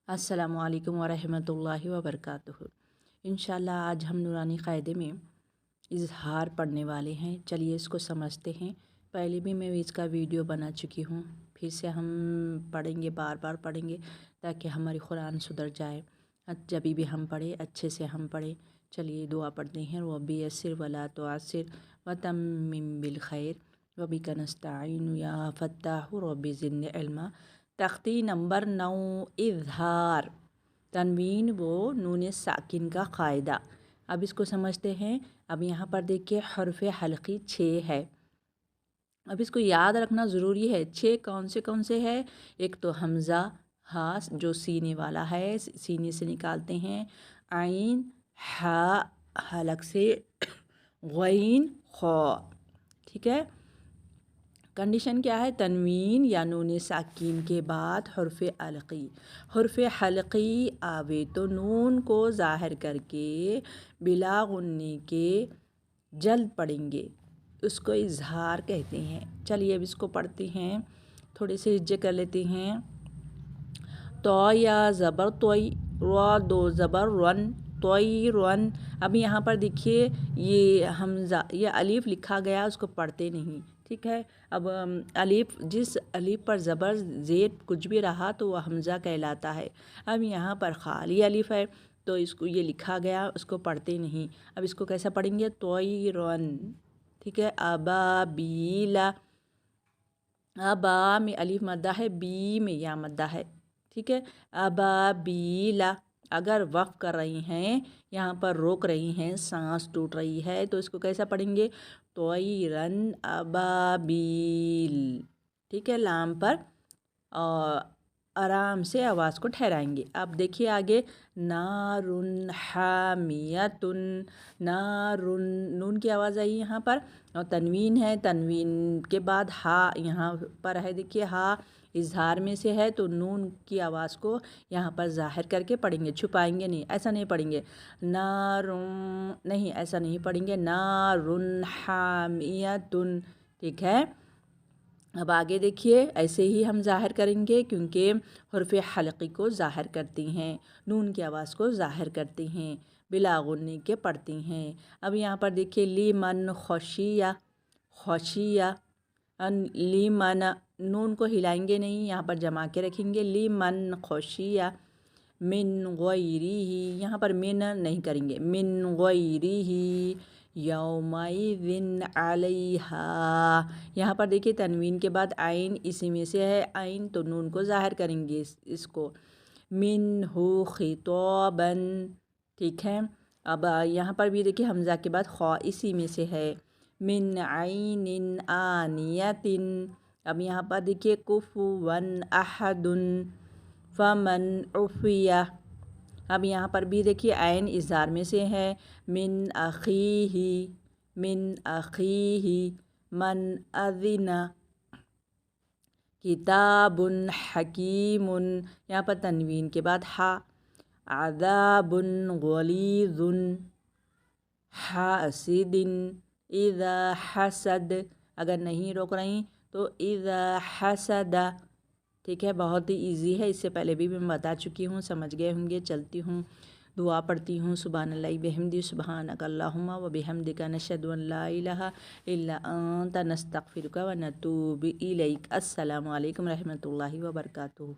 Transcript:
अस्सलामु अलैकुम वरहमतुल्लाहि वबरकातुहू। इंशाअल्लाह आज हम नूरानी क़ायदे में इज़हार पढ़ने वाले हैं। चलिए इसको समझते हैं। पहले भी मैं इसका वीडियो बना चुकी हूँ, फिर से हम पढ़ेंगे, बार बार पढ़ेंगे ताकि हमारी कुरान सुधर जाए। जब भी हम पढ़े अच्छे से हम पढ़े। चलिए दुआ पढ़ते हैं। रब्बी यस्सिर वला तुअस्सिर व तम्मिम बिल खैर व बिका नस्तईन या फत्ताहु रब्बी ज़िदनी इल्मा। तख्ती नंबर 9, इज़हार, तनवीन वो नून साकिन का क़ायदा। अब इसको समझते हैं। अब यहाँ पर देखिए हर्फ़ हल्की 6 है। अब इसको याद रखना ज़रूरी है। 6 कौन से है? एक तो हमज़ा, हा जो सीने वाला है, सीने से निकालते हैं। आइन, हा हलक से, गैन, खौ। ठीक है। कंडीशन क्या है? तनवीन या नून साकिन के बाद हर्फ़ हल्की। हर्फ़ हल्की आवे तो नून को ज़ाहिर करके बिला गुन्ने के जल्द पढ़ेंगे, उसको इज़हार कहते हैं। चलिए अब इसको पढ़ते हैं, थोड़े से हिज्जे कर लेते हैं। तो या ज़बर तोई, रो दो ज़बर रन, तोई रन। अब यहाँ पर देखिए ये हमज़ा, ये अलीफ़ लिखा गया, उसको पढ़ते नहीं। ठीक है। अब अलीफ़, जिस अलीफ़ पर ज़बर ज़ेड कुछ भी रहा तो वह हमज़ा कहलाता है। अब यहाँ पर खाली अलीफ़ है तो इसको ये लिखा गया, उसको पढ़ते नहीं। अब इसको कैसा पढ़ेंगे? तोई रन। ठीक है। अबाबीला, अबा में अलीफ़ मद्दा है, बी में या मद्दा है। ठीक है। अबाबीला। अगर वक़्फ़ कर रही हैं, यहाँ पर रोक रही हैं, सांस टूट रही है, तो इसको कैसा पढ़ेंगे? तोयरन अबाबील। ठीक है। लाम पर आराम से आवाज़ को ठहराएंगे। अब देखिए आगे, नारुन हामियतुन, नारुन, नून की आवाज़ आई यहाँ पर, और तनवीन है, तनवीन के बाद हा यहाँ पर है। देखिए हा इज़हार में से है तो नून की आवाज़ को यहाँ पर ज़ाहिर करके पढ़ेंगे, छुपाएंगे नहीं, ऐसा नहीं पढ़ेंगे। नारुन नहीं, ऐसा नहीं पढ़ेंगे। नारुन हामियतुन। ठीक है। अब आगे देखिए, ऐसे ही हम ज़ाहिर करेंगे क्योंकि हर्फ़ हल्की को ज़ाहिर करती हैं, नून की आवाज़ को ज़ाहिर करती हैं, बिला गुन्ने के पढ़ती हैं। अब यहाँ पर देखिए लीमन खशिया, खशिया, लीमन, नून को हिलाएंगे नहीं, यहाँ पर जमा के रखेंगे। लीमन खशिया मिन गैरिही, यहाँ पर मिन नहीं करेंगे, मिन गैरिही यौमइज़िन अलैहा। यहाँ पर देखिए तनवीन के बाद आइन इसी में से है, आइन तो नून को ज़ाहिर करेंगे इसको। मिन्हु खिताबन। ठीक है। अब यहाँ पर भी देखिए हमज़ा के बाद खौ इसी में से है। मिन आइनिन आनियतिन। अब यहाँ पर देखिए कुफुवन अहदुन फमन उफ़िया। अब यहाँ पर भी देखिए आइन इज़हार में से है। मिन अख़ीही, मिन अख़ीही मन अज़िना किताबुन हकीमुन। यहाँ पर तनवीन के बाद हा। अज़ाबुन गलीज़ुन हासिदिन इज़ा हसद, अगर नहीं रोक रही तो इज़ा हसदा। ठीक है। बहुत ही इजी है, इससे पहले भी मैं बता चुकी हूँ, समझ गए होंगे। चलती हूँ, दुआ पढ़ती हूँ। सुब्हानल्लाहि बिहम्दी, सुब्हानक अल्लाहुम्मा व बिहम्दिका नशहदु अन ला इलाहा इल्ला अंता नस्तगफिरुका व नतूबु इलैक। अस्सलामु अलैकुम रहमतुल्लाहि व बरकातुहू।